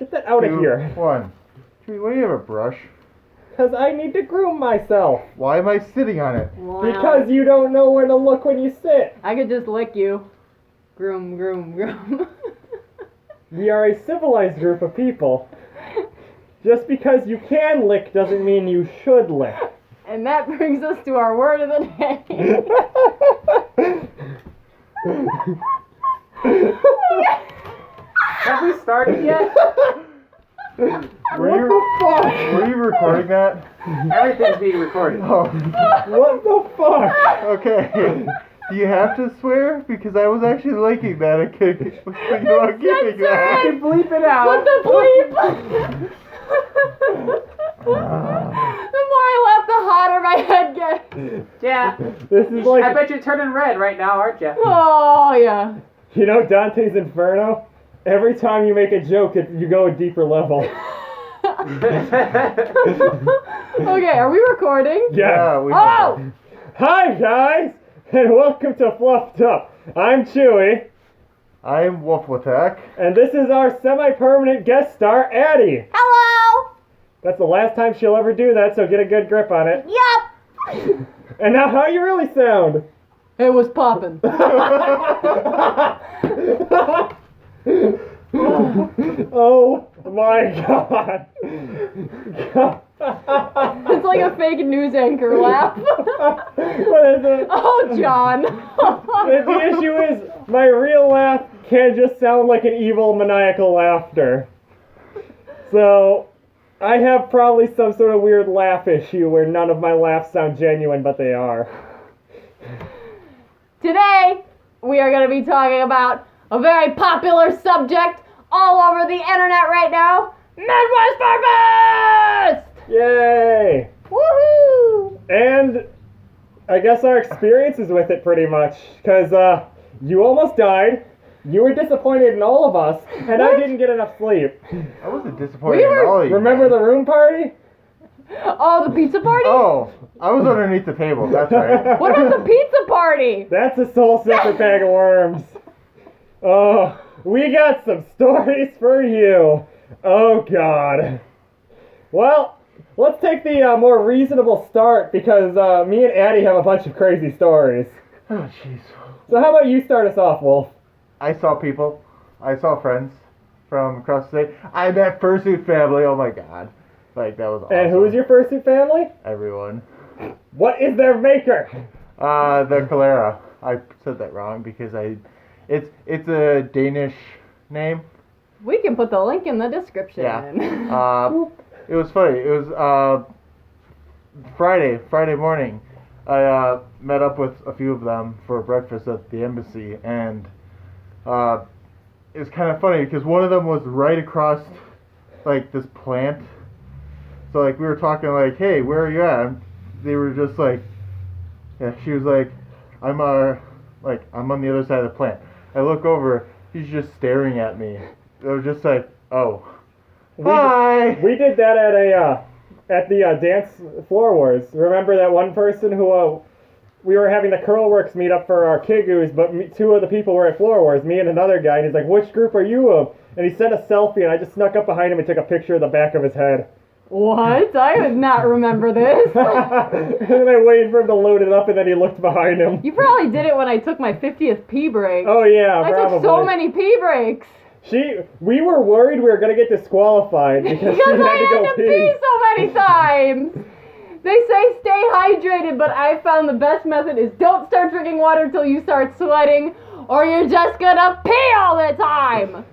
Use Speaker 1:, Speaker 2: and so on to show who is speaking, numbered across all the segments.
Speaker 1: Get that out of here.
Speaker 2: 1. Why do you have a brush?
Speaker 1: Because I need to groom myself.
Speaker 2: Why am I sitting on it?
Speaker 3: Wow.
Speaker 1: Because you don't know where to look when you sit.
Speaker 3: I could just lick you. Groom, groom, groom.
Speaker 1: We are a civilized group of people. Just because you can lick doesn't mean you should lick.
Speaker 3: And that brings us to our word of the day.
Speaker 4: Have we started yet?
Speaker 1: What the fuck?
Speaker 2: Were you recording that?
Speaker 4: Everything's being recorded.
Speaker 2: Oh.
Speaker 1: What the fuck?
Speaker 2: Okay. Do you have to swear? Because I was actually liking that. I was thinking about keeping
Speaker 3: Censor
Speaker 2: that.
Speaker 3: it!
Speaker 4: You can bleep it out.
Speaker 3: What the bleep? The more I laugh, the hotter my head gets.
Speaker 4: Yeah.
Speaker 1: This is like,
Speaker 4: I bet you're turning red right now, aren't you?
Speaker 3: Oh, yeah.
Speaker 1: you know Dante's Inferno? Every time you make a joke, you go a deeper level.
Speaker 3: Okay, are we recording?
Speaker 2: Yeah, we
Speaker 3: Oh!
Speaker 1: Hi guys, and welcome to Fluffed Up. I'm Chewy,
Speaker 2: I'm Wolf Attack.
Speaker 1: and this is our semi-permanent guest star, Addie.
Speaker 3: Hello!
Speaker 1: That's the last time she'll ever do that, so get a good grip on it.
Speaker 3: Yup!
Speaker 1: And now, how you really sound?
Speaker 3: It was poppin'.
Speaker 1: Oh my god.
Speaker 3: It's like a fake news anchor laugh.
Speaker 1: What is it?
Speaker 3: Oh, John.
Speaker 1: The issue is, my real laugh can just sound like an evil maniacal laughter. So, I have probably some sort of weird laugh issue where none of my laughs sound genuine, but they are.
Speaker 3: Today, we are going to be talking about a very popular subject all over the internet right now, Midwest Harvest!
Speaker 1: Yay!
Speaker 3: Woohoo!
Speaker 1: And I guess our experiences with it pretty much, because you almost died, you were disappointed in all of us, and I
Speaker 3: What?
Speaker 1: didn't get enough sleep.
Speaker 2: I wasn't disappointed
Speaker 3: We
Speaker 2: in
Speaker 3: were-
Speaker 2: all of you.
Speaker 1: Remember the room party?
Speaker 3: Oh, the pizza party?
Speaker 2: Oh, I was underneath the table. That's right.
Speaker 3: What about the pizza party?
Speaker 1: That's a soul sucker bag of worms. Oh, we got some stories for you. Oh, God. Well, let's take the more reasonable start because me and Addie have a bunch of crazy stories.
Speaker 2: Oh, jeez.
Speaker 1: So how about you start us off, Wolf?
Speaker 2: I saw people. I saw friends from across the state. I met Fursuit family. Oh my god. Like, that was awesome.
Speaker 1: And who's your Fursuit family?
Speaker 2: Everyone.
Speaker 1: What is their maker?
Speaker 2: The Calera. I said that wrong because it's a Danish name.
Speaker 3: We can put the link in the description.
Speaker 2: Yeah. It was funny. It was Friday morning. I met up with a few of them for breakfast at the embassy, and it was kind of funny because one of them was right across like this plant. So like we were talking like, hey, where are you at? And they were just like, yeah. She was like, I'm on the other side of the plant. I look over, he's just staring at me. It was just like, oh, hi.
Speaker 1: We did that at the dance floor wars. Remember that one person who we were having the Curl Works meet up for our Kigus, but two of the people were at Floor Wars, me and another guy, and he's like, which group are you of? And he sent a selfie, and I just snuck up behind him and took a picture of the back of his head.
Speaker 3: What? I did not remember this.
Speaker 1: And then I waited for him to load it up, and then he looked behind him.
Speaker 3: You probably did it when I took my 50th pee break.
Speaker 1: Oh yeah,
Speaker 3: I
Speaker 1: probably.
Speaker 3: took so many pee breaks.
Speaker 1: We were worried we were gonna get disqualified because she
Speaker 3: Because
Speaker 1: had
Speaker 3: I
Speaker 1: to go
Speaker 3: had to
Speaker 1: pee.
Speaker 3: pee so many times. They say stay hydrated, but I found the best method is don't start drinking water till you start sweating, or you're just gonna pee all the time.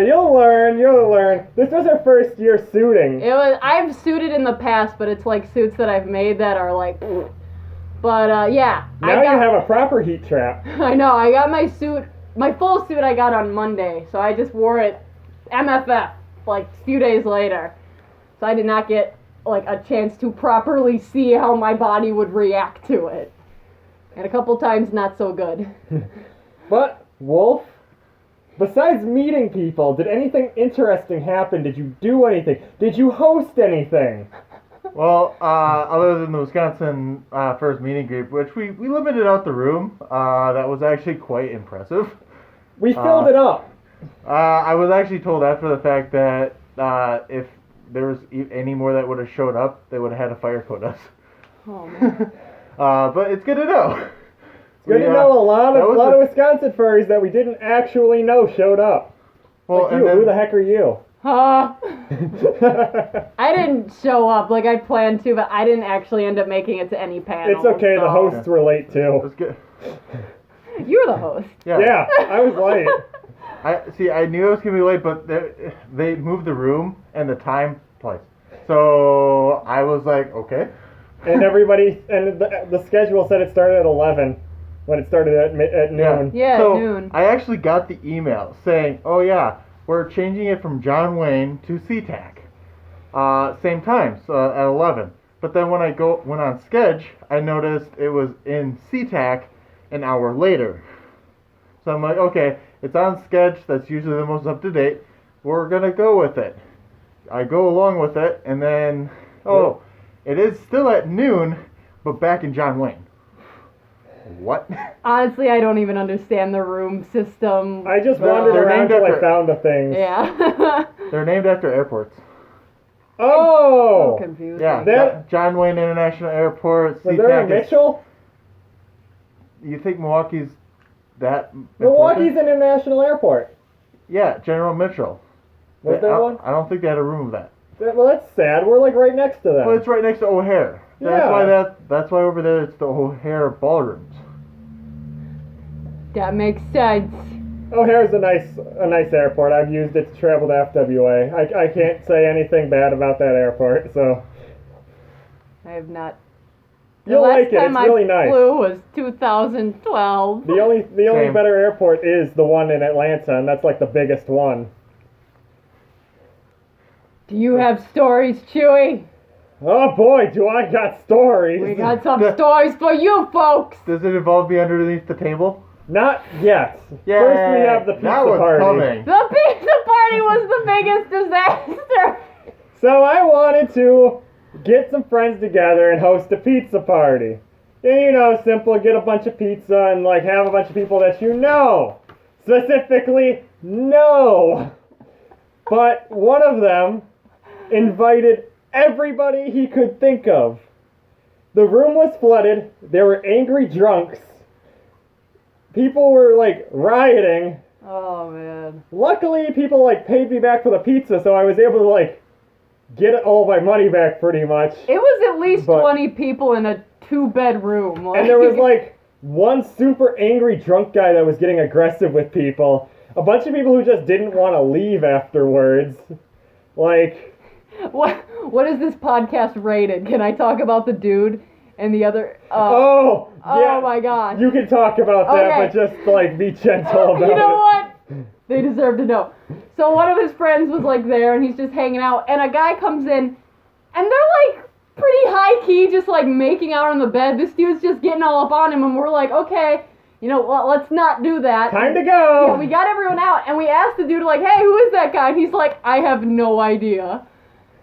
Speaker 1: You'll learn. This was her first year suiting.
Speaker 3: I've suited in the past, but it's like suits that I've made that are like, but yeah.
Speaker 1: Now you have a proper heat trap.
Speaker 3: I know, I got my full suit I got on Monday, so I just wore it MFF like a few days later. So I did not get like a chance to properly see how my body would react to it. And a couple times not so good.
Speaker 1: But, Wolf, besides meeting people, did anything interesting happen? Did you do anything? Did you host anything?
Speaker 2: Well, other than the Wisconsin first meeting group, which we limited out the room, that was actually quite impressive.
Speaker 1: We filled it up.
Speaker 2: I was actually told after the fact that if there was any more that would have showed up, they would have had to fire code us.
Speaker 3: Oh man.
Speaker 2: But it's good to know.
Speaker 1: Good to know a lot of Wisconsin furries that we didn't actually know showed up.
Speaker 2: Well,
Speaker 1: Like you, who the heck are you?
Speaker 3: I didn't show up like I planned to, but I didn't actually end up making it to any panels.
Speaker 1: It's okay, the
Speaker 3: so-
Speaker 1: hosts were late too.
Speaker 2: Let's get.
Speaker 3: You were the host.
Speaker 1: Yeah, I was late.
Speaker 2: I knew I was gonna be late, but they moved the room and the time twice. So I was like, okay.
Speaker 1: And the schedule said it started at 11 when it started at noon.
Speaker 3: Yeah,
Speaker 2: so
Speaker 3: noon.
Speaker 2: I actually got the email saying, oh yeah, we're changing it from John Wayne to SeaTac. Same time, so at 11. But then when I went on Sketch, I noticed it was in SeaTac an hour later. So I'm like, okay, it's on Sketch, that's usually the most up to date. We're gonna go with it. I go along with it, and then, it is still at noon, but back in John Wayne. What?
Speaker 3: Honestly, I don't even understand the room system.
Speaker 1: I just wandered
Speaker 2: they're
Speaker 1: around
Speaker 2: named
Speaker 1: till I
Speaker 2: after-
Speaker 1: found the things.
Speaker 3: Yeah.
Speaker 2: They're named after airports.
Speaker 1: Oh!
Speaker 3: So confusing.
Speaker 2: Yeah,
Speaker 1: That-
Speaker 2: John Wayne International Airport.
Speaker 1: Was there a
Speaker 2: SeaTac is-
Speaker 1: Mitchell?
Speaker 2: You think Milwaukee's that
Speaker 1: Milwaukee's
Speaker 2: important?
Speaker 1: an international airport.
Speaker 2: Yeah, General Mitchell.
Speaker 1: Was there one?
Speaker 2: I don't think they had a room of that.
Speaker 1: Well, that's sad. We're like right next to them.
Speaker 2: Well, it's right next to O'Hare.
Speaker 1: Yeah.
Speaker 2: That's why over there it's the O'Hare ballrooms.
Speaker 3: That makes sense.
Speaker 1: O'Hare's a nice airport. I've used it to travel to FWA. I can't say anything bad about that airport, so
Speaker 3: I have not.
Speaker 1: you'll like it. It's
Speaker 3: Last
Speaker 1: really
Speaker 3: time I
Speaker 1: nice.
Speaker 3: flew was 2012.
Speaker 1: The only
Speaker 2: Same.
Speaker 1: better airport is the one in Atlanta, and that's like the biggest one.
Speaker 3: Do you have stories, Chewy?
Speaker 1: Oh boy, do I got stories!
Speaker 3: We got some stories for you folks.
Speaker 2: Does it involve me underneath the table?
Speaker 1: Not yet.
Speaker 2: Yeah.
Speaker 1: First we have the pizza
Speaker 2: that one's
Speaker 1: party.
Speaker 2: coming.
Speaker 3: The pizza party was the biggest disaster.
Speaker 1: So I wanted to get some friends together and host a pizza party. And you know, simple, get a bunch of pizza and like have a bunch of people that you know. Specifically, no. But one of them invited everybody he could think of. The room was flooded. There were angry drunks. People were like rioting.
Speaker 3: Oh man.
Speaker 1: Luckily, people like paid me back for the pizza, so I was able to like get all my money back pretty much.
Speaker 3: It was at least
Speaker 1: But-
Speaker 3: 20 people in a 2-bedroom.
Speaker 1: And there was like one super angry drunk guy that was getting aggressive with people. A bunch of people who just didn't want to leave afterwards. Like,
Speaker 3: What is this podcast rated? Can I talk about the dude and the other?
Speaker 1: oh, yeah,
Speaker 3: my god.
Speaker 1: you can talk about that,
Speaker 3: Okay.
Speaker 1: but just like be gentle about it.
Speaker 3: You know what? They deserve to know. So one of his friends was like there, and he's just hanging out, and a guy comes in, and they're like pretty high key, just like making out on the bed. This dude's just getting all up on him, and we're like, okay, you know, let's not do that.
Speaker 1: Time to go.
Speaker 3: Yeah, we got everyone out, and we asked the dude like, hey, who is that guy? And he's like, I have no idea.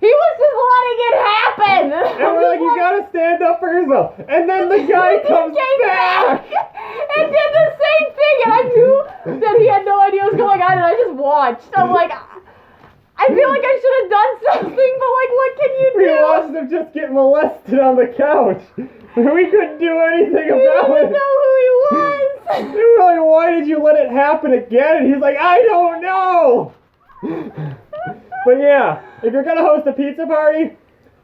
Speaker 3: He was just letting it happen.
Speaker 1: And we're like, you gotta stand up for yourself. And then the guy comes
Speaker 3: came
Speaker 1: back.
Speaker 3: and did the same thing, and I knew that he had no idea what was going on, and I just watched. I'm like, I feel like I should have done something, but like, what can you
Speaker 1: We
Speaker 3: do?
Speaker 1: watched him just get molested on the couch. We couldn't do anything
Speaker 3: We
Speaker 1: about
Speaker 3: didn't
Speaker 1: it.
Speaker 3: know who he was.
Speaker 1: We were like, why did you let it happen again? And he's like, I don't know. But yeah, if you're gonna host a pizza party,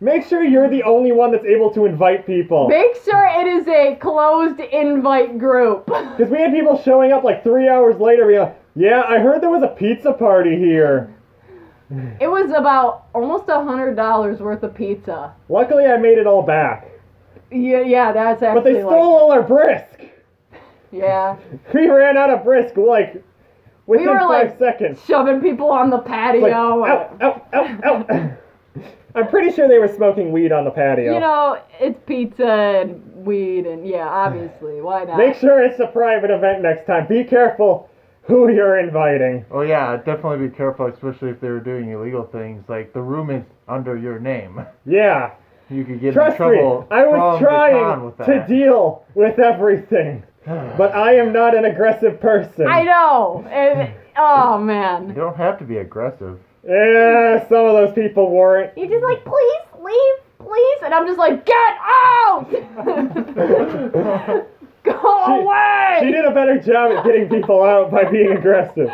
Speaker 1: make sure you're the only one that's able to invite people.
Speaker 3: Make sure it is a closed invite group.
Speaker 1: Because we had people showing up like 3 hours later being like, yeah, I heard there was a pizza party here.
Speaker 3: It was about almost $100 worth of pizza.
Speaker 1: Luckily, I made it all back.
Speaker 3: Yeah, that's actually
Speaker 1: But they stole all our brisk.
Speaker 3: yeah.
Speaker 1: We ran out of brisk like within
Speaker 3: We were
Speaker 1: 5
Speaker 3: like
Speaker 1: seconds.
Speaker 3: shoving people on the patio.
Speaker 1: Like, ow. I'm pretty sure they were smoking weed on the patio.
Speaker 3: You know, it's pizza and weed and yeah, obviously, why not?
Speaker 1: Make sure it's a private event next time. Be careful who you're inviting.
Speaker 2: Oh yeah, definitely be careful, especially if they were doing illegal things. Like the room is under your name.
Speaker 1: Yeah.
Speaker 2: You could get in
Speaker 1: Trust me,
Speaker 2: trouble.
Speaker 1: I was
Speaker 2: from the con
Speaker 1: trying
Speaker 2: with
Speaker 1: to
Speaker 2: that.
Speaker 1: deal with everything. But I am not an aggressive person.
Speaker 3: I know. And Oh
Speaker 2: You
Speaker 3: man.
Speaker 2: don't have to be aggressive.
Speaker 1: Yeah, some of those people weren't.
Speaker 3: You're just like, please leave, please, and I'm just like, get out! Go away!
Speaker 1: She did a better job at getting people out by being aggressive.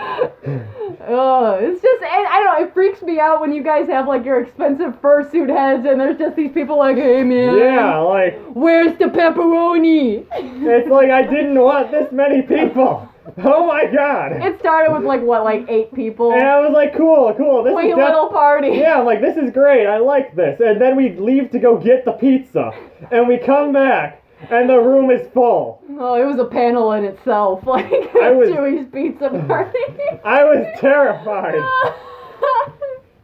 Speaker 3: Oh, it's just, I don't know, it freaks me out when you guys have like your expensive fursuit heads and there's just these people like, hey man,
Speaker 1: Yeah, like,
Speaker 3: where's the pepperoni?
Speaker 1: it's like I didn't want this many people. Oh my god.
Speaker 3: It started with like, what, like 8 people?
Speaker 1: And I was like, cool. This
Speaker 3: Sweet
Speaker 1: is
Speaker 3: little party.
Speaker 1: Yeah, I'm like, this is great. I like this. And then we leave to go get the pizza. And we come back, and the room is full.
Speaker 3: Oh, it was a panel in itself, like
Speaker 1: I was-
Speaker 3: Chewy's pizza party.
Speaker 1: I was terrified.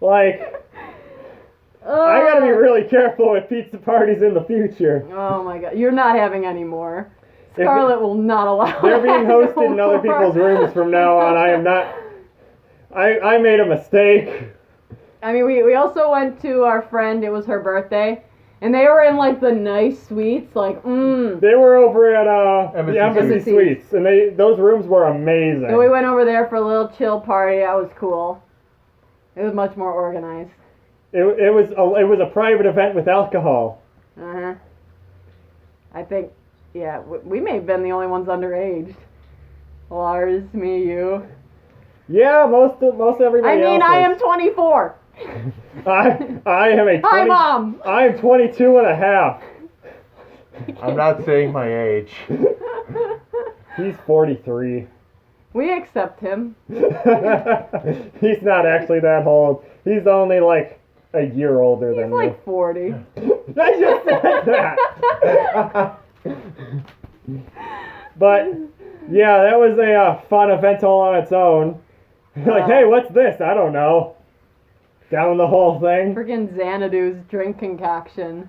Speaker 1: Like, I gotta be really careful with pizza parties in the future.
Speaker 3: Oh my god, you're not having any more.
Speaker 1: If
Speaker 3: Scarlett will not allow
Speaker 1: They're being
Speaker 3: that
Speaker 1: hosted in other
Speaker 3: anymore.
Speaker 1: people's rooms from now on. I am not. I made a mistake.
Speaker 3: I mean, we also went to our friend, it was her birthday, and they were in like the nice suites, like,
Speaker 1: They were over at
Speaker 2: Embassy
Speaker 1: the Embassy
Speaker 3: Suites.
Speaker 1: Suites, and those rooms were amazing.
Speaker 3: So we went over there for a little chill party. That was cool. It was much more organized.
Speaker 1: It was a private event with alcohol.
Speaker 3: Uh-huh. I think, yeah, we may have been the only ones underage. Lars, me, you.
Speaker 1: Yeah, most everybody
Speaker 3: I mean,
Speaker 1: else
Speaker 3: I
Speaker 1: is.
Speaker 3: am 24.
Speaker 1: I am a 20,
Speaker 3: Hi, Mom.
Speaker 1: I am 22 and a half.
Speaker 2: I'm not saying my age.
Speaker 1: He's 43.
Speaker 3: We accept him.
Speaker 1: He's not actually that old. He's only like a year older
Speaker 3: He's
Speaker 1: than
Speaker 3: like 40.
Speaker 1: you. I just said that. But yeah, that was a fun event all on its own. Like, hey, what's this? I don't know. Down the whole thing.
Speaker 3: Freaking Xanadu's drink concoction.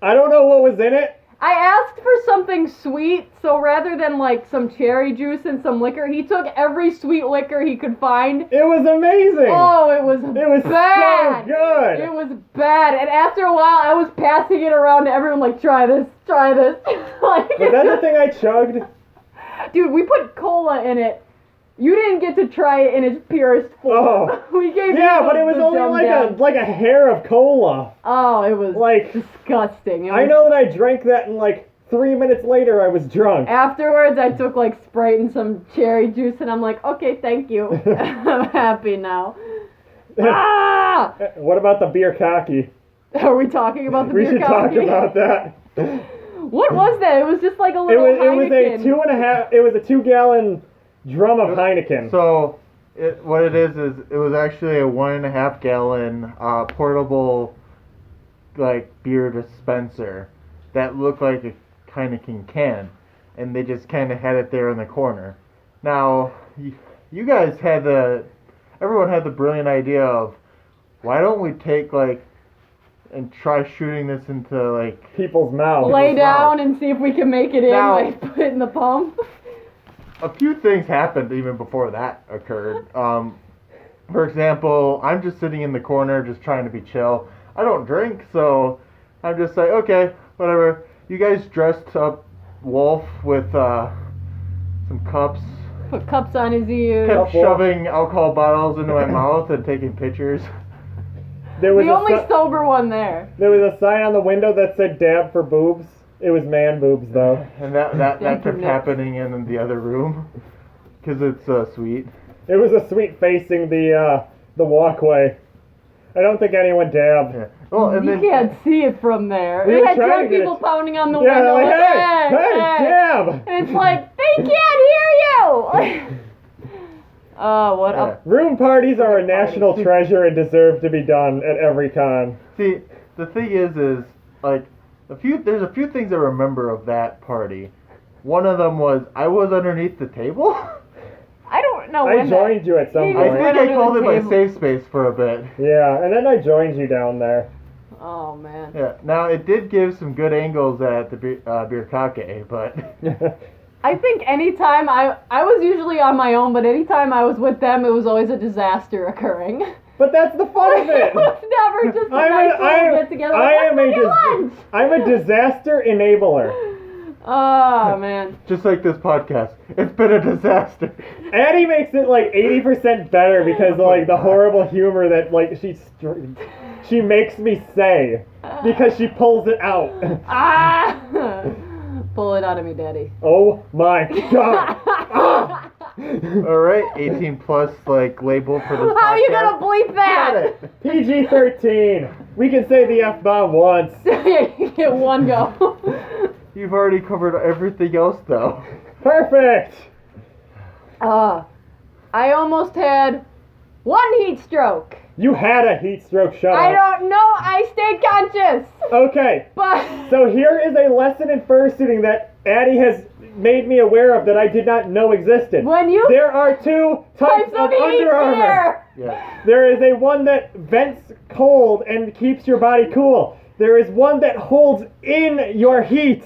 Speaker 1: I don't know what was in it.
Speaker 3: I asked for something sweet, so rather than like some cherry juice and some liquor, he took every sweet liquor he could find.
Speaker 1: It was amazing.
Speaker 3: Oh, it was bad.
Speaker 1: so good.
Speaker 3: It was bad, and after a while, I was passing it around to everyone like, try this. Like,
Speaker 1: Was that the thing I chugged?
Speaker 3: dude, we put cola in it. You didn't get to try it in its purest form.
Speaker 1: Oh.
Speaker 3: We gave
Speaker 1: Yeah,
Speaker 3: you
Speaker 1: but it was
Speaker 3: the
Speaker 1: only
Speaker 3: dumbed down.
Speaker 1: like a hair of cola.
Speaker 3: Oh, it was
Speaker 1: Like,
Speaker 3: disgusting. It
Speaker 1: I
Speaker 3: was-
Speaker 1: know that I drank that and like 3 minutes later I was drunk.
Speaker 3: Afterwards, I took like Sprite and some cherry juice, and I'm like, okay, thank you. I'm happy now. Ah!
Speaker 1: What about the beer cocky?
Speaker 3: Are we talking about the
Speaker 1: We
Speaker 3: beer
Speaker 1: should talk
Speaker 3: coffee?
Speaker 1: about that.
Speaker 3: What was that? It was just like a
Speaker 1: It
Speaker 3: little
Speaker 1: was
Speaker 3: Heineken.
Speaker 1: a 2-gallon drum of Heineken.
Speaker 2: So, what it is it was actually a 1.5 gallon portable like beer dispenser that looked like a Heineken can, and they just kind of had it there in the corner. Now, you guys everyone had the brilliant idea of, why don't we take and try shooting this into
Speaker 1: People's mouths.
Speaker 3: Lay
Speaker 2: Wow.
Speaker 3: down and see if we can make it in.
Speaker 2: Now-
Speaker 3: Like, put it in the pump.
Speaker 2: a few things happened even before that occurred. For example, I'm just sitting in the corner just trying to be chill. I don't drink, so I'm just like, okay, whatever. You guys dressed up Wolf with some cups,
Speaker 3: Put cups on his ears.
Speaker 2: kept
Speaker 1: Wolf.
Speaker 2: shoving alcohol bottles into my mouth and taking pictures.
Speaker 1: There was
Speaker 3: The only
Speaker 1: a
Speaker 3: sober one there.
Speaker 1: there was a sign on the window that said "dab for boobs." It was man boobs though.
Speaker 2: And that
Speaker 3: Thank
Speaker 2: kept
Speaker 3: you, Nick.
Speaker 2: happening in the other room because it's sweet.
Speaker 1: It was a suite facing the walkway. I don't think anyone dabbed.
Speaker 2: Yeah. Well, and
Speaker 3: You
Speaker 2: then
Speaker 3: can't see it from there.
Speaker 1: We
Speaker 3: We
Speaker 1: were
Speaker 3: had
Speaker 1: trying
Speaker 3: drunk
Speaker 1: to get
Speaker 3: people
Speaker 1: it-
Speaker 3: pounding on the
Speaker 1: Yeah,
Speaker 3: window.
Speaker 1: like,
Speaker 3: like,
Speaker 1: hey, dab!
Speaker 3: And it's like, they can't hear you! Oh, what
Speaker 2: Yeah.
Speaker 3: up?
Speaker 1: Room parties are a national treasure and deserve to be done at every con.
Speaker 2: See, the thing is there's a few things I remember of that party. One of them was I was underneath the table.
Speaker 3: I don't know
Speaker 1: I
Speaker 3: when
Speaker 1: joined you at some
Speaker 3: You
Speaker 2: I
Speaker 3: just
Speaker 1: point.
Speaker 3: went
Speaker 2: think I
Speaker 3: under
Speaker 2: called
Speaker 3: the
Speaker 2: it my
Speaker 3: table.
Speaker 2: safe space for a bit.
Speaker 1: Yeah, and then I joined you down there.
Speaker 3: Oh, man.
Speaker 2: Yeah. Now it did give some good angles at the beer kake, but
Speaker 3: I think anytime I was usually on my own, but anytime I was with them, it was always a disaster occurring.
Speaker 1: But that's the fun of it.
Speaker 3: It was never just a nice little get together.
Speaker 1: I am
Speaker 3: Let's go get lunch.
Speaker 1: I'm a disaster enabler.
Speaker 3: Oh, man.
Speaker 2: Just like this podcast. It's been a disaster.
Speaker 1: Addie makes it like 80% better because of, like the horrible humor that like she makes me say because she pulls it out.
Speaker 3: Ah! Pull it out of me, Daddy.
Speaker 1: Oh my god! Ah!
Speaker 2: Alright, 18 plus like label for this podcast.
Speaker 3: How are you gonna bleep
Speaker 2: Got
Speaker 3: that?
Speaker 2: it.
Speaker 1: PG-13. We can say the F-bomb once.
Speaker 3: You get one go.
Speaker 2: You've already covered everything else though.
Speaker 1: Perfect.
Speaker 3: I almost had one heat stroke.
Speaker 1: You had a heat stroke. Shut
Speaker 3: I
Speaker 1: up.
Speaker 3: don't know. I stayed conscious.
Speaker 1: Okay.
Speaker 3: But
Speaker 1: So here is a lesson in fursuiting that Addie has made me aware of that I did not know existed.
Speaker 3: when you
Speaker 1: There are two types of
Speaker 3: heat
Speaker 1: Under Armour.
Speaker 3: gear.
Speaker 2: Yeah.
Speaker 1: There is a one that vents cold and keeps your body cool. There is one that holds in your heat.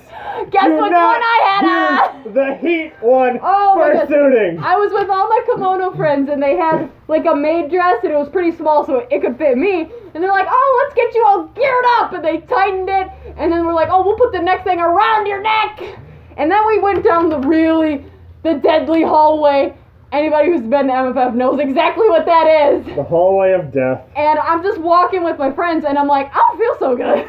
Speaker 3: Guess
Speaker 1: Do
Speaker 3: which one
Speaker 1: not
Speaker 3: I had
Speaker 1: use the heat one
Speaker 3: Oh my
Speaker 1: for
Speaker 3: God.
Speaker 1: suiting.
Speaker 3: I was with all my kimono friends and they had like a maid dress and it was pretty small so it could fit me. And they're like, oh, let's get you all geared up. And they tightened it. And then we're like, oh, we'll put the next thing around your neck. And then we went down the deadly hallway. Anybody who's been to MFF knows exactly what that is.
Speaker 1: The hallway of death.
Speaker 3: And I'm just walking with my friends and I'm like, I don't feel so good.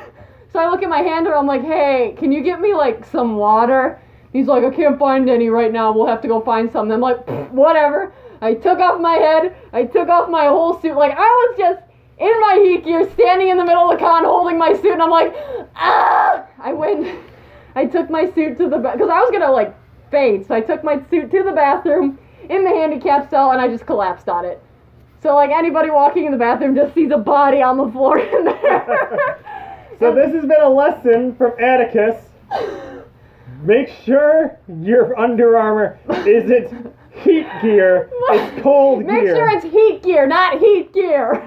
Speaker 3: So I look at my handler, I'm like, hey, can you get me like some water? He's like, I can't find any right now, we'll have to go find some. I'm like, whatever. I took off my head, I took off my whole suit, like I was just in my heat gear, standing in the middle of the con, holding my suit, and I'm like, ah! I took my suit to the because I was gonna like faint, so I took my suit to the bathroom in the handicap cell and I just collapsed on it. So like anybody walking in the bathroom just sees a body on the floor in there.
Speaker 1: So this has been a lesson from Atticus. Make sure your Under Armour isn't heat gear, it's cold gear.
Speaker 3: Make sure it's heat gear, not heat gear.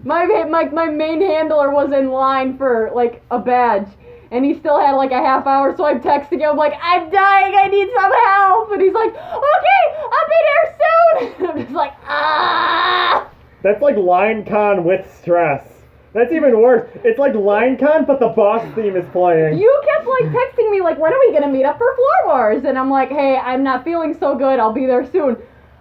Speaker 3: My main handler was in line for like a badge, and he still had like a half hour, so I'm texting him like, I'm dying, I need some help, and he's like, okay, I'll be there soon. I'm just like, ah.
Speaker 1: That's like Line Con with stress. That's even worse. It's like Line Con, but the boss theme is playing.
Speaker 3: You kept like texting me like, when are we gonna meet up for Floor Wars? And I'm like, hey, I'm not feeling so good, I'll be there soon.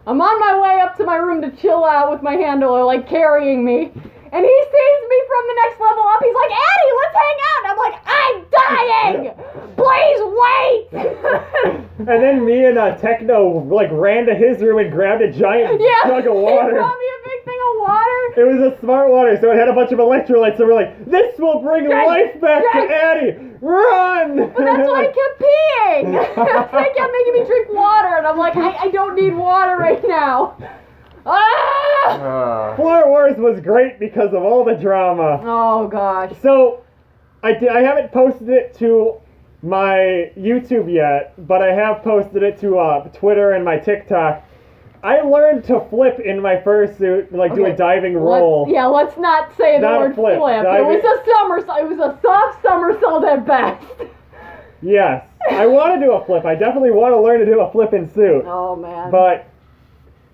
Speaker 3: I'm on my way up to my room to chill out with my handler like carrying me. And he sees me from the next level up. He's like, Addie, let's hang out. And I'm like, I'm dying. Please wait.
Speaker 1: And then me and Techno like ran to his room and grabbed a giant jug of water.
Speaker 3: He brought me a big thing of water.
Speaker 1: It was a smart water, so it had a bunch of electrolytes. So we're like, this will bring life back to Addie. Run!
Speaker 3: But that's why I kept peeing. They kept making me drink water. And I'm like, I don't need water right now. Ah!
Speaker 1: Floor Wars was great because of all the drama.
Speaker 3: Oh, gosh.
Speaker 1: So, I haven't posted it to my YouTube yet, but I have posted it to Twitter and my TikTok. I learned to flip in my fursuit, like do a diving roll.
Speaker 3: Let's not say the
Speaker 1: Not a
Speaker 3: word
Speaker 1: flip.
Speaker 3: flip.
Speaker 1: Diving-
Speaker 3: It was a somersault. It was a soft somersault at best.
Speaker 1: Yes, I want to do a flip. I definitely want to learn to do a flip in suit.
Speaker 3: Oh, man.
Speaker 1: But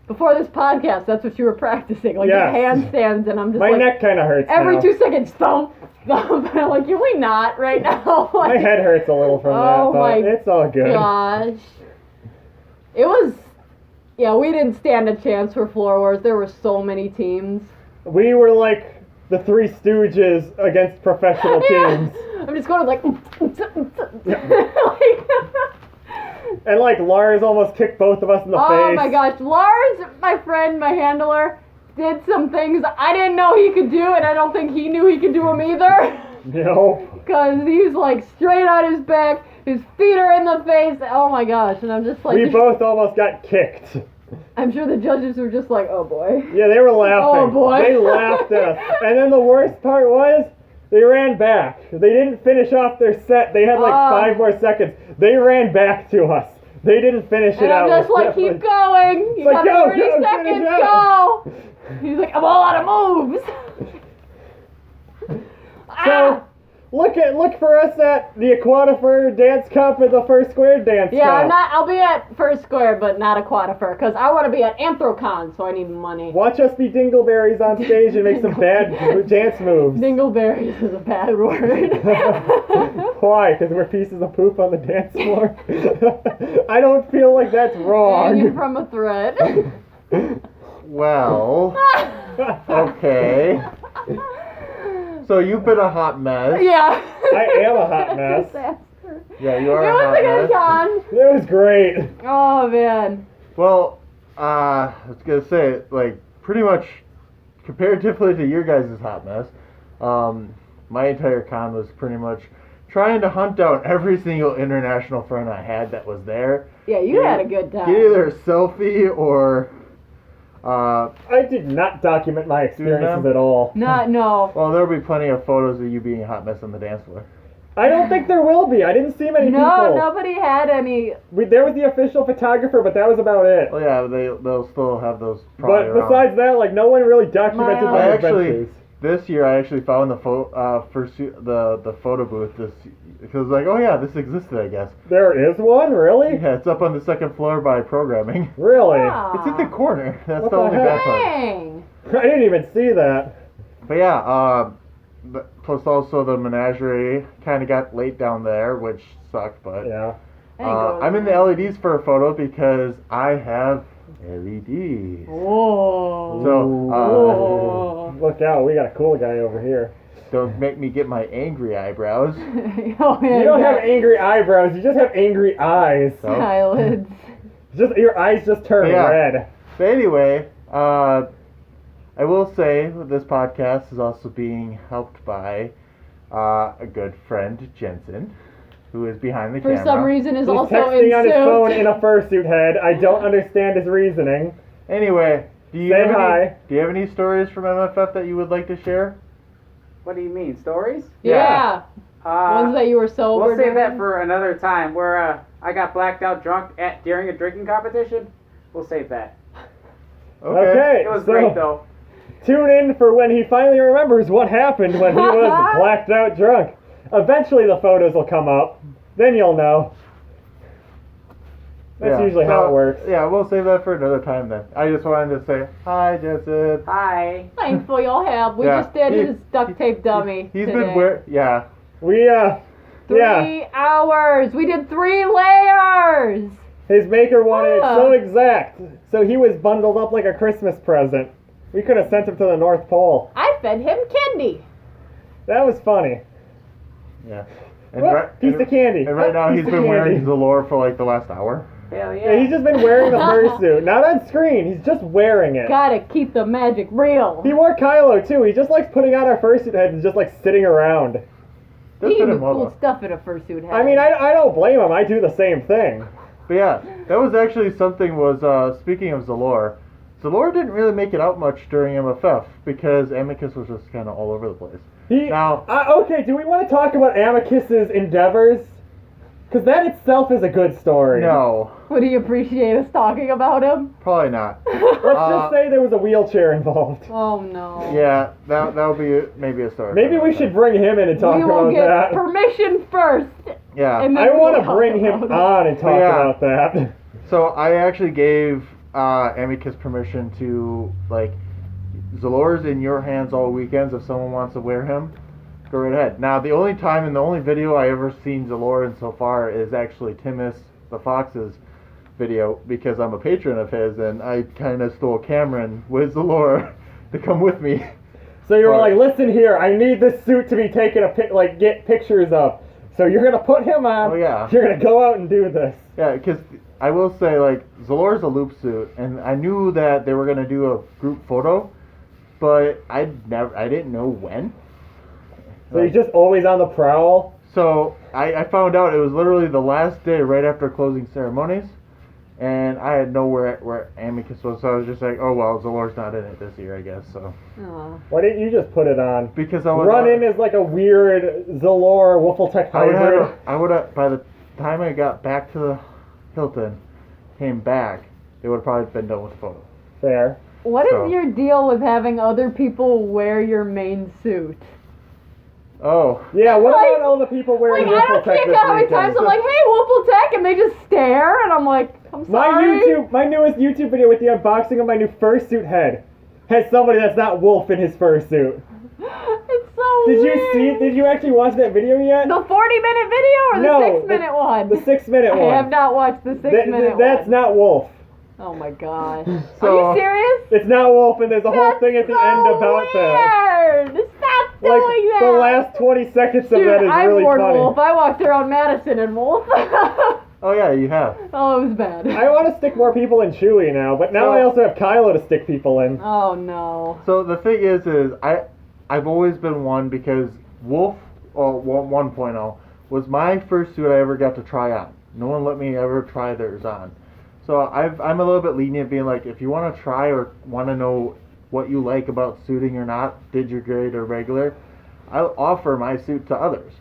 Speaker 3: Before this podcast, that's what you were practicing. Like
Speaker 1: Yes.
Speaker 3: just handstands, and I'm just
Speaker 1: my
Speaker 3: like,
Speaker 1: neck kind of hurts
Speaker 3: every
Speaker 1: now.
Speaker 3: 2 seconds, thump, thump. And I'm like, can we not right now?
Speaker 1: My
Speaker 3: Like,
Speaker 1: head hurts a little from
Speaker 3: Oh
Speaker 1: that,
Speaker 3: my
Speaker 1: but it's all good.
Speaker 3: gosh. It was, we didn't stand a chance for Floor Wars. There were so many teams.
Speaker 1: We were like the Three Stooges against professional
Speaker 3: Yeah.
Speaker 1: teams.
Speaker 3: I'm just going like,
Speaker 1: And like Lars almost kicked both of us in the face.
Speaker 3: oh my gosh. Lars, my friend, my handler, did some things I didn't know he could do, and I don't think he knew he could do them either.
Speaker 1: No.
Speaker 3: Because he's like straight on his back, his feet are in the face. Oh my gosh. And I'm just like,
Speaker 1: We both almost got kicked.
Speaker 3: I'm sure the judges were just like, oh boy.
Speaker 1: Yeah, they were laughing.
Speaker 3: Oh, boy.
Speaker 1: They laughed at us. And then the worst part was, they ran back. They didn't finish off their set. They had like 5 more seconds. They ran back to us. They didn't finish it
Speaker 3: And
Speaker 1: out.
Speaker 3: I'm just like, keep going. You
Speaker 1: like,
Speaker 3: got
Speaker 1: go,
Speaker 3: 30
Speaker 1: go,
Speaker 3: seconds,
Speaker 1: finish
Speaker 3: go. He's like, I'm all out of moves.
Speaker 1: So, Look for us at the Aquatifer Dance Cup and the First Square Dance
Speaker 3: Yeah,
Speaker 1: Cup.
Speaker 3: I'll be at First Square, but not Aquatifer, because I want to be at Anthrocon, so I need money.
Speaker 1: Watch us be dingleberries on stage and make some bad dance moves.
Speaker 3: Dingleberries is a bad word.
Speaker 1: Why? Because we're pieces of poop on the dance floor? I don't feel like that's wrong.
Speaker 3: Hanging from a thread.
Speaker 2: Well, okay. So you've been a hot mess.
Speaker 3: Yeah.
Speaker 1: I am a hot mess.
Speaker 3: Disaster.
Speaker 2: Yeah, you are
Speaker 3: It
Speaker 2: a
Speaker 3: was
Speaker 2: hot
Speaker 3: a good
Speaker 2: mess.
Speaker 3: con.
Speaker 1: It was great.
Speaker 3: Oh, man.
Speaker 2: Well, I was gonna say, like, pretty much comparatively to your guys' hot mess, my entire con was pretty much trying to hunt down every single international friend I had that was there.
Speaker 3: Yeah, you had a good time.
Speaker 2: Get either a selfie or,
Speaker 1: I did not document my experiences at all.
Speaker 3: No.
Speaker 2: well, there'll be plenty of photos of you being a hot mess on the dance floor.
Speaker 1: I don't think there will be. I didn't see many
Speaker 3: No,
Speaker 1: people.
Speaker 3: nobody had any.
Speaker 1: There was the official photographer, but that was about it.
Speaker 2: Well, yeah, they'll still have those probably
Speaker 1: But
Speaker 2: around.
Speaker 1: besides that, like, no one really documented
Speaker 3: My,
Speaker 1: my
Speaker 2: I actually,
Speaker 1: adventures.
Speaker 2: this year I actually found the Fursuit, the photo booth because like, oh yeah, this existed, I guess.
Speaker 1: There is one? Really?
Speaker 2: Yeah, it's up on the second floor by programming.
Speaker 1: Really?
Speaker 3: Wow.
Speaker 2: It's in the corner. That's
Speaker 1: What
Speaker 2: the
Speaker 1: the
Speaker 2: only
Speaker 1: heck?
Speaker 2: bad part.
Speaker 3: Dang.
Speaker 1: I didn't even see that.
Speaker 2: But yeah, plus also the menagerie kind of got late down there, which sucked. But
Speaker 1: Yeah.
Speaker 2: I'm in the LEDs for a photo because I have LEDs.
Speaker 3: Oh.
Speaker 2: So
Speaker 3: Oh.
Speaker 1: Look out, we got a cool guy over here.
Speaker 2: don't make me get my angry eyebrows.
Speaker 3: Oh, yeah,
Speaker 1: You don't have angry eyebrows, you just have angry eyes.
Speaker 2: So,
Speaker 3: eyelids.
Speaker 1: Just your eyes just turn
Speaker 2: Yeah.
Speaker 1: red.
Speaker 2: but anyway, I will say this podcast is also being helped by a good friend, Jensen, who is behind the
Speaker 3: For
Speaker 2: camera.
Speaker 3: some reason is
Speaker 1: He's
Speaker 3: also
Speaker 1: texting
Speaker 3: in
Speaker 1: on his
Speaker 3: suit.
Speaker 1: phone in a fursuit head. I don't understand his reasoning.
Speaker 2: Anyway, do you
Speaker 1: Say
Speaker 2: have
Speaker 1: hi.
Speaker 2: any stories from MFF that you would like to share?
Speaker 4: What do you mean, stories?
Speaker 3: Yeah. Ones that you were sober.
Speaker 4: We'll save that
Speaker 3: during?
Speaker 4: for another time. Where I got blacked out drunk during a drinking competition. We'll save that.
Speaker 1: Okay,
Speaker 4: It was
Speaker 1: so
Speaker 4: great though.
Speaker 1: tune in for when he finally remembers what happened when he was blacked out drunk. Eventually the photos will come up. Then you'll know. That's
Speaker 2: Yeah,
Speaker 1: usually how
Speaker 2: so,
Speaker 1: it works.
Speaker 2: Yeah, we'll save that for another time then. I just wanted to say hi, Jensen.
Speaker 4: Hi.
Speaker 3: Thanks for your help. We
Speaker 2: Yeah.
Speaker 3: just did
Speaker 2: He-
Speaker 3: his duct tape dummy.
Speaker 2: He's
Speaker 3: today.
Speaker 2: been yeah.
Speaker 1: We,
Speaker 3: 3 hours. We did 3 layers.
Speaker 1: his maker wanted it so
Speaker 3: Ah.
Speaker 1: exact. So he was bundled up like a Christmas present. We could have sent him to the North Pole.
Speaker 3: I fed him candy.
Speaker 1: That was funny.
Speaker 2: Yeah. And
Speaker 1: What? Piece of candy.
Speaker 2: And right
Speaker 1: What?
Speaker 2: now
Speaker 1: Piece
Speaker 2: he's
Speaker 1: of
Speaker 2: been wearing
Speaker 1: candy.
Speaker 2: Zalor for like the last hour.
Speaker 4: Hell yeah.
Speaker 1: Yeah, he's just been wearing the fursuit. Not on screen, he's just wearing it.
Speaker 3: Gotta keep the magic real.
Speaker 1: He wore Kylo too. He just likes putting on our fursuit heads and just like sitting around.
Speaker 2: Does
Speaker 3: He
Speaker 2: fit
Speaker 3: do
Speaker 2: him well,
Speaker 3: cool
Speaker 2: though.
Speaker 3: stuff in a fursuit hat.
Speaker 1: I mean, I don't blame him. I do the same thing.
Speaker 2: But yeah, that was actually something was, speaking of Zalor didn't really make it out much during MFF because Amicus was just kind of all over the place. Now-
Speaker 1: Okay, do we want to talk about Amicus's endeavors? Because that itself is a good story.
Speaker 2: No,
Speaker 3: Would he appreciate us talking about him?
Speaker 2: probably not.
Speaker 1: Let's just say there was a wheelchair involved.
Speaker 3: Oh no.
Speaker 2: Yeah, that'll be maybe a story.
Speaker 1: Maybe
Speaker 2: for
Speaker 1: we
Speaker 2: another
Speaker 1: should
Speaker 2: time.
Speaker 1: bring him in and talk
Speaker 3: We will
Speaker 1: about
Speaker 3: get
Speaker 1: that.
Speaker 3: permission first.
Speaker 2: Yeah.
Speaker 3: And then
Speaker 1: I
Speaker 3: we
Speaker 1: want
Speaker 3: will
Speaker 1: to bring
Speaker 3: talk
Speaker 1: him
Speaker 3: about it.
Speaker 1: on and talk
Speaker 2: Yeah.
Speaker 1: about that.
Speaker 2: So I actually gave Amicus permission to, like, Zalor's in your hands all weekends if someone wants to wear him. Go right ahead. Now, the only time and the only video I ever seen Zalor in so far is actually Timus the Fox's video because I'm a patron of his and I kind of stole Cameron with Zalor to come with me.
Speaker 1: So you were
Speaker 2: Right.
Speaker 1: like, listen here, I need this suit to be taken get pictures of. So you're gonna put him on.
Speaker 2: Oh, yeah.
Speaker 1: You're gonna go out and do this.
Speaker 2: Yeah, because I will say, like, Zalor's a loop suit, and I knew that they were gonna do a group photo, but I didn't know when.
Speaker 1: So he's just always on the prowl.
Speaker 2: So I found out it was literally the last day right after closing ceremonies, and I had no where Amicus was, so I was just like, oh well, Zalor's not in it this year, I guess. So
Speaker 3: Aw.
Speaker 1: Why didn't you just put it on?
Speaker 2: because I was
Speaker 1: Run in as like a weird Zalor Wuffletech hybrid.
Speaker 2: I would have by the time I got back to the Hilton, came back, they would have probably been done with the photo.
Speaker 1: Fair.
Speaker 3: What is
Speaker 2: So-
Speaker 3: your deal with having other people wear your main suit?
Speaker 2: Oh.
Speaker 1: Yeah, what
Speaker 3: Like-
Speaker 1: about all the people wearing
Speaker 3: Like, I don't
Speaker 1: Whipple Tech
Speaker 3: can't
Speaker 1: this
Speaker 3: count how many
Speaker 1: weekend?
Speaker 3: times I'm like, hey, Whipple Tech, and they just stare, and I'm like, I'm sorry.
Speaker 1: My newest YouTube video with the unboxing of my new fursuit head has somebody that's not Wolf in his fursuit.
Speaker 3: It's so
Speaker 1: Did
Speaker 3: weird.
Speaker 1: you see? Did you actually watch that video yet?
Speaker 3: The 40-minute video or the
Speaker 1: No,
Speaker 3: 6-minute one?
Speaker 1: The 6-minute one.
Speaker 3: I have not watched the 6-minute
Speaker 1: That's
Speaker 3: one.
Speaker 1: not Wolf.
Speaker 3: Oh my gosh.
Speaker 2: So-
Speaker 3: Are you serious?
Speaker 1: It's not Wolf, and there's a whole
Speaker 3: That's
Speaker 1: thing at the
Speaker 3: so
Speaker 1: end about that.
Speaker 3: weird. Stop
Speaker 1: Like
Speaker 3: doing that.
Speaker 1: the last 20 seconds of
Speaker 3: Dude,
Speaker 1: that is
Speaker 3: I
Speaker 1: really
Speaker 3: wore
Speaker 1: funny.
Speaker 3: Wolf. I walked around Madison in Wolf.
Speaker 2: Oh yeah, you have.
Speaker 3: Oh, it was bad.
Speaker 1: I want to stick more people in Chewie now, but now
Speaker 2: So-
Speaker 1: I also have Kylo to stick people in.
Speaker 3: Oh no.
Speaker 2: So the thing is I've always been one because Wolf 1.0 was my first suit I ever got to try on. No one let me ever try theirs on. So I'm a little bit lenient, being like, if you want to try or want to know what you like about suiting or not, Digigrade or regular, I'll offer my suit to others.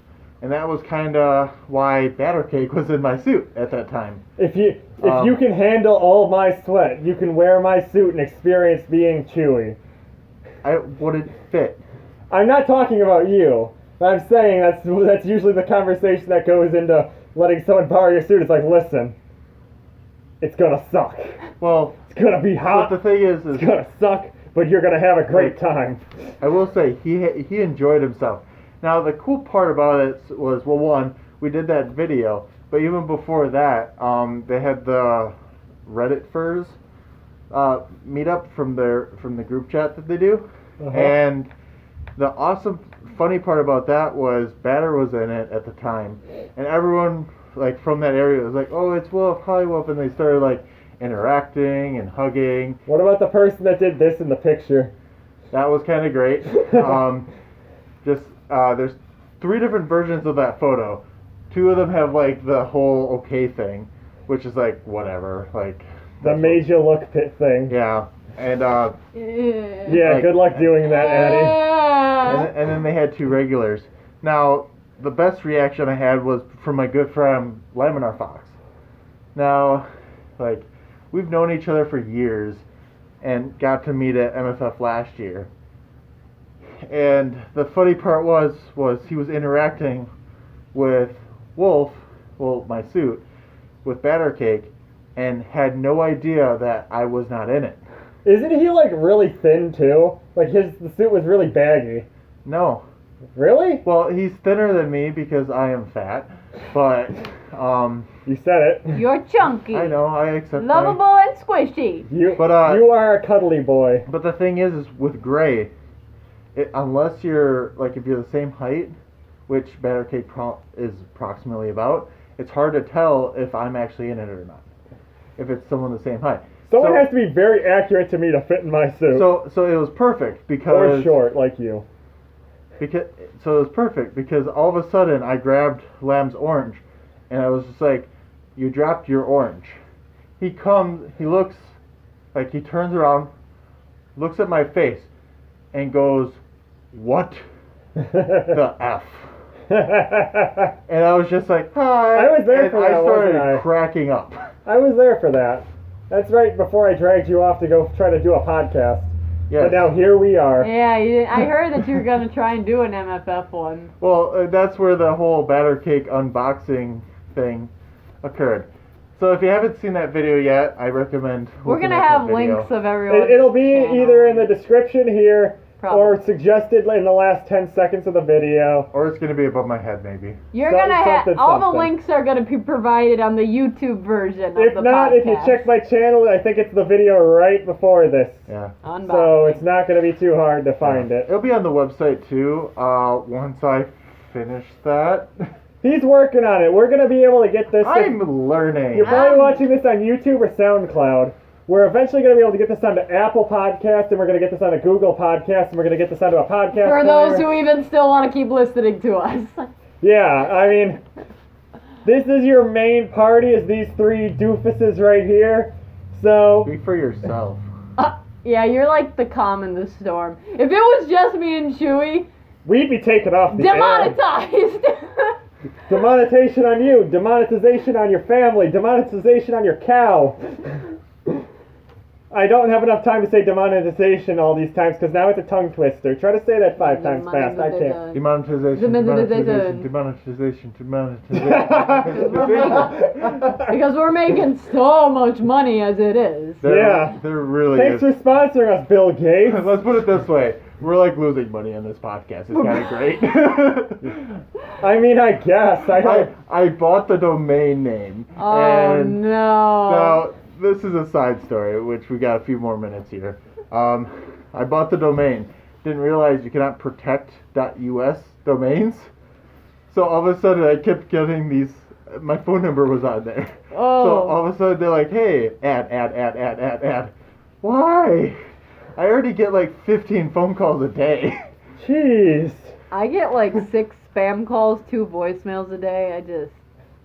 Speaker 2: And that was kind of why Batter Cake was in my suit at that time.
Speaker 1: If you can handle all my sweat, you can wear my suit and experience being Chewie.
Speaker 2: I wouldn't fit.
Speaker 1: I'm not talking about you. I'm saying that's usually the conversation that goes into letting someone borrow your suit. It's like, listen, it's gonna suck.
Speaker 2: Well,
Speaker 1: It's gonna be
Speaker 2: but
Speaker 1: hot.
Speaker 2: the thing is
Speaker 1: It's gonna suck, but you're gonna have a great time.
Speaker 2: I will say he enjoyed himself. Now the cool part about it was, well, one, we did that video, but even before that, they had the Reddit Furs meetup from the group chat that they do,
Speaker 1: Uh-huh.
Speaker 2: and the awesome, funny part about that was Batter was in it at the time, and everyone like from that area was like, "Oh, it's Wolf, hi Wolf," and they started like interacting and hugging.
Speaker 1: What about the person that did this in the picture?
Speaker 2: That was kind of great. There's 3 different versions of that photo. 2 of them have like the whole okay thing, which is like whatever, like
Speaker 1: The made you look pit thing.
Speaker 2: yeah, and
Speaker 1: Yeah,
Speaker 2: Like-
Speaker 1: good luck doing that, Addie.
Speaker 2: and then they had 2 regulars. Now the best reaction I had was from my good friend Laminar Fox. Now, like we've known each other for years, and got to meet at MFF last year. And the funny part was he was interacting with Wolf, well, my suit, with Batter Cake, and had no idea that I was not in it.
Speaker 1: Isn't he like really thin too? Like the suit was really baggy.
Speaker 2: No.
Speaker 1: Really?
Speaker 2: Well, he's thinner than me because I am fat, but
Speaker 1: You said it.
Speaker 3: You're chunky.
Speaker 2: I know, I accept
Speaker 3: Lovable and squishy.
Speaker 1: You
Speaker 2: But,
Speaker 1: you are a cuddly boy.
Speaker 2: But the thing is with Gray, unless you're, like, if you're the same height, which Batter Cake is approximately about, it's hard to tell if I'm actually in it or not. If it's someone the same height.
Speaker 1: Someone
Speaker 2: So-
Speaker 1: has to be very accurate to me to fit in my suit.
Speaker 2: So it was perfect
Speaker 1: or
Speaker 2: because
Speaker 1: short, like you.
Speaker 2: So it was perfect because all of a sudden I grabbed Lamb's orange, and I was just like, "You dropped your orange." He looks, like he turns around, looks at my face, and goes, "What the F?" And I was just like, "Hi."
Speaker 1: I was there
Speaker 2: and
Speaker 1: for that,
Speaker 2: I started
Speaker 1: wasn't I?
Speaker 2: cracking up.
Speaker 1: I was there for that. That's right before I dragged you off to go try to do a podcast.
Speaker 2: Yes.
Speaker 1: But now here we are.
Speaker 3: Yeah, I heard that you were gonna try and do an MFF one.
Speaker 2: Well, that's where the whole Batter Cake unboxing thing occurred. So if you haven't seen that video yet, I recommend.
Speaker 3: We're
Speaker 2: looking
Speaker 3: gonna
Speaker 2: at
Speaker 3: have
Speaker 2: that video.
Speaker 3: links of everyone.
Speaker 1: It'll be either in the description here
Speaker 3: Probably.
Speaker 1: or suggested in the last 10 seconds of the video.
Speaker 2: Or it's gonna be above my head, maybe.
Speaker 3: You're
Speaker 1: Some-
Speaker 3: gonna have
Speaker 1: something,
Speaker 3: all the
Speaker 1: something.
Speaker 3: links are gonna be provided on the YouTube version of
Speaker 1: If
Speaker 3: the
Speaker 1: not,
Speaker 3: podcast.
Speaker 1: if you check my channel, I think it's the video right before this.
Speaker 2: Yeah.
Speaker 3: Unboxing.
Speaker 1: So it's not going to be too hard to find it.
Speaker 2: It'll be on the website too. Once I finish that.
Speaker 1: He's working on it. We're going to be able to get this.
Speaker 2: I'm learning.
Speaker 1: You're probably watching this on YouTube or SoundCloud. We're eventually going to be able to get this onto Apple Podcast, and we're going to get this onto Google Podcast, and we're going to get this onto a podcast
Speaker 3: For those
Speaker 1: player.
Speaker 3: who even still want to keep listening to us.
Speaker 1: Yeah, I mean, this is your main party, is these 3 doofuses right here. So,
Speaker 2: Speak for yourself.
Speaker 3: Yeah, you're like the calm in the storm. If it was just me and Chewy,
Speaker 1: we'd be taken off the air.
Speaker 3: demonetized.
Speaker 1: Demonetization on you, demonetization on your family, demonetization on your cow. I don't have enough time to say demonetization all these times because now it's a tongue twister. Try to say that 5 times fast. I can't.
Speaker 2: Demonetization.
Speaker 3: Because we're making so much money as it is.
Speaker 1: Yeah.
Speaker 2: There really
Speaker 1: Thanks
Speaker 2: is.
Speaker 1: for sponsoring us, Bill Gates.
Speaker 2: Let's put it this way. We're like losing money on this podcast. It's kind of great.
Speaker 1: I mean, I guess.
Speaker 2: I bought the domain name.
Speaker 3: Oh
Speaker 2: and
Speaker 3: no.
Speaker 2: Now, this is a side story, which we got a few more minutes here. I bought the domain. Didn't realize you cannot protect .us domains. So all of a sudden I kept getting these, my phone number was on there.
Speaker 3: Oh.
Speaker 2: So all of a sudden they're like, hey, ad. Why? I already get like 15 phone calls a day.
Speaker 1: Jeez.
Speaker 3: I get like 6 spam calls, 2 voicemails a day. I just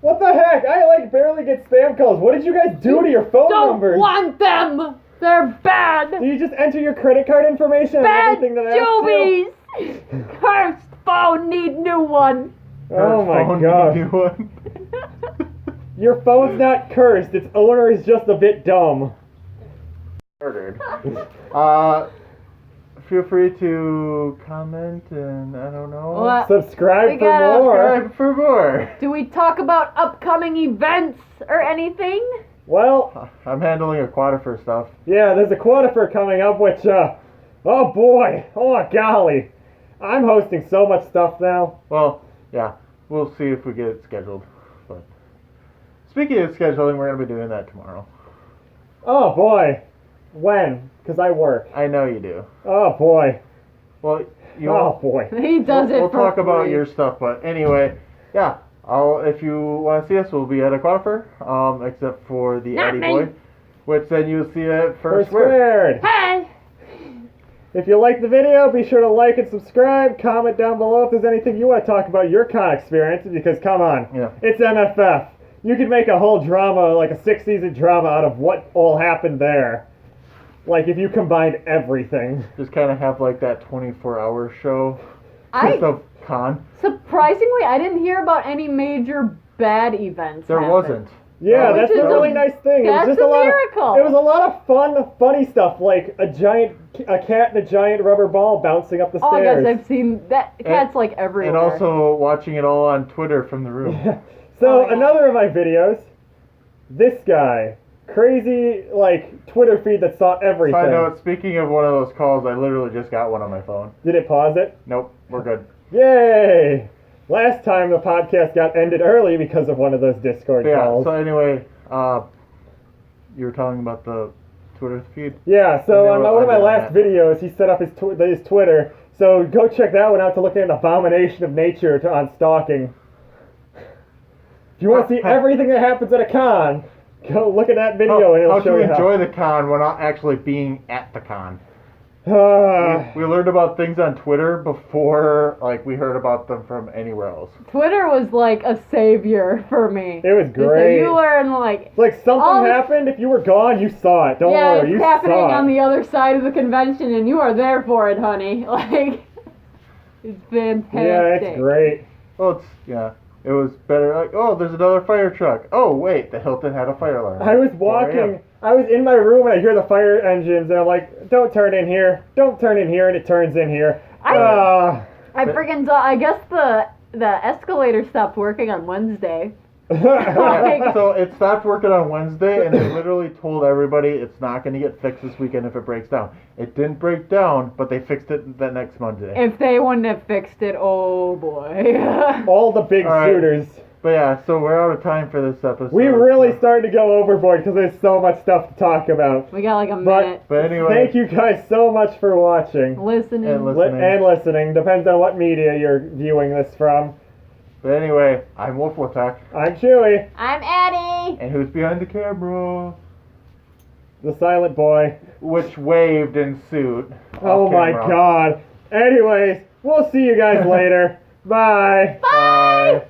Speaker 1: What the heck? I like barely get spam calls. What did you guys do to your phone
Speaker 3: don't
Speaker 1: numbers?
Speaker 3: want them. They're bad.
Speaker 1: Do you just enter your credit card information and
Speaker 3: Bad
Speaker 1: everything that asks
Speaker 3: Jubies. Cursed phone, need new one.
Speaker 1: you? Oh my
Speaker 2: Phone
Speaker 1: god.
Speaker 2: new one.
Speaker 1: Your phone's not cursed. Its owner is just a bit dumb.
Speaker 2: Murdered. Feel free to comment and I don't know.
Speaker 3: What?
Speaker 1: Subscribe
Speaker 3: We
Speaker 1: for
Speaker 3: gotta-
Speaker 1: more.
Speaker 2: Subscribe for more.
Speaker 3: Do we talk about upcoming events or anything?
Speaker 1: Well,
Speaker 2: I'm handling a quadifer stuff.
Speaker 1: yeah, there's a qualifier coming up, which, oh boy, oh golly. I'm hosting so much stuff now.
Speaker 2: Well, yeah, we'll see if we get it scheduled. But speaking of scheduling, we're gonna be doing that tomorrow.
Speaker 1: Oh boy. When? Because I work.
Speaker 2: I know you do.
Speaker 1: Oh boy.
Speaker 2: Well, you.
Speaker 1: Oh boy.
Speaker 3: He does it
Speaker 2: We'll
Speaker 3: for
Speaker 2: talk about
Speaker 3: free.
Speaker 2: your stuff, but anyway, yeah. If you want to see us, we'll be at a qualifier, except for the
Speaker 3: Not
Speaker 2: Eddie
Speaker 3: me.
Speaker 2: Boy, which then you'll see at
Speaker 1: First
Speaker 2: First Square.
Speaker 1: squared.
Speaker 3: Hey!
Speaker 1: If you like the video, be sure to like and subscribe. Comment down below if there's anything you want to talk about your con experience, because come on,
Speaker 2: Yeah.
Speaker 1: it's MFF. You could make a whole drama, like a 6-season drama, out of what all happened there. Like if you combined everything.
Speaker 2: Just kind of have like that 24-hour show. Just
Speaker 3: I
Speaker 2: of con.
Speaker 3: surprisingly I didn't hear about any major bad events.
Speaker 2: There
Speaker 3: happen.
Speaker 2: wasn't.
Speaker 1: Yeah,
Speaker 3: Which
Speaker 1: that's
Speaker 3: is
Speaker 1: the
Speaker 3: a-
Speaker 1: really nice thing.
Speaker 3: that's
Speaker 1: it was just
Speaker 3: a
Speaker 1: a lot
Speaker 3: miracle.
Speaker 1: Of, it was a lot of fun, funny stuff, like a cat and a giant rubber ball bouncing up the
Speaker 3: Oh,
Speaker 1: stairs.
Speaker 3: yes, I've seen that. Cats like everywhere.
Speaker 2: And also watching it all on Twitter from the room.
Speaker 1: So
Speaker 3: Oh, yeah.
Speaker 1: another of my videos, this guy, crazy like Twitter feed that saw everything.
Speaker 2: Side note, speaking of one of those calls, I literally just got one on my phone.
Speaker 1: Did it pause it?
Speaker 2: Nope, we're good.
Speaker 1: Yay! Last time the podcast got ended early because of one of those Discord
Speaker 2: But yeah,
Speaker 1: calls.
Speaker 2: so anyway, you were talking about the Twitter feed?
Speaker 1: Yeah, so
Speaker 2: And
Speaker 1: on
Speaker 2: they
Speaker 1: one of
Speaker 2: were
Speaker 1: my
Speaker 2: on
Speaker 1: last
Speaker 2: that.
Speaker 1: videos, he set up his Twitter. So go check that one out to look at an abomination of nature on stalking. If you want to see everything that happens at a con, go look at that video and
Speaker 2: How
Speaker 1: it'll show
Speaker 2: to
Speaker 1: you
Speaker 2: enjoy the con when not actually being at the con.
Speaker 1: how.
Speaker 2: We learned about things on Twitter before, like, we heard about them from anywhere else.
Speaker 3: Twitter was like a savior for me.
Speaker 1: It was
Speaker 3: So
Speaker 1: great.
Speaker 3: you learn like
Speaker 1: It's like something
Speaker 3: Oh,
Speaker 1: happened. If you were gone, you saw it. Don't
Speaker 3: yeah,
Speaker 1: worry,
Speaker 3: it's
Speaker 1: you
Speaker 3: happening
Speaker 1: saw it.
Speaker 3: on the other side of the convention, and you are there for it, honey. Like, it's fantastic.
Speaker 1: Yeah, it's great.
Speaker 2: Well, it was better, like, oh, there's another fire truck. Oh, wait, the Hilton had a fire alarm.
Speaker 1: I was
Speaker 2: 4 a.m.
Speaker 1: walking. I was in my room and I hear the fire engines and I'm like, "Don't turn in here! Don't turn in here!" And it turns in here.
Speaker 3: I freaking saw. I guess the escalator stopped working on Wednesday.
Speaker 2: Yeah, so it stopped working on Wednesday, and they literally told everybody it's not going to get fixed this weekend if it breaks down. It didn't break down, but they fixed it the next Monday.
Speaker 3: If they wouldn't have fixed it, oh boy.
Speaker 1: All the big
Speaker 2: All right.
Speaker 1: suitors.
Speaker 2: But yeah, so we're out of time for this episode.
Speaker 1: We really
Speaker 2: so-
Speaker 1: started to go overboard because there's so much stuff to talk about.
Speaker 3: We got like a
Speaker 1: But-
Speaker 3: minute.
Speaker 2: But anyway,
Speaker 1: Thank you guys so much for watching
Speaker 3: Listening.
Speaker 2: And listening.
Speaker 1: and listening. Depends on what media you're viewing this from.
Speaker 2: But anyway, I'm Wolf Attack,
Speaker 1: I'm Chewy,
Speaker 3: I'm Addie.
Speaker 2: and who's behind the camera?
Speaker 1: the silent boy.
Speaker 2: Which waved in suit.
Speaker 1: Oh
Speaker 2: off
Speaker 1: my
Speaker 2: camera.
Speaker 1: god. Anyways, we'll see you guys later. Bye.
Speaker 2: Bye.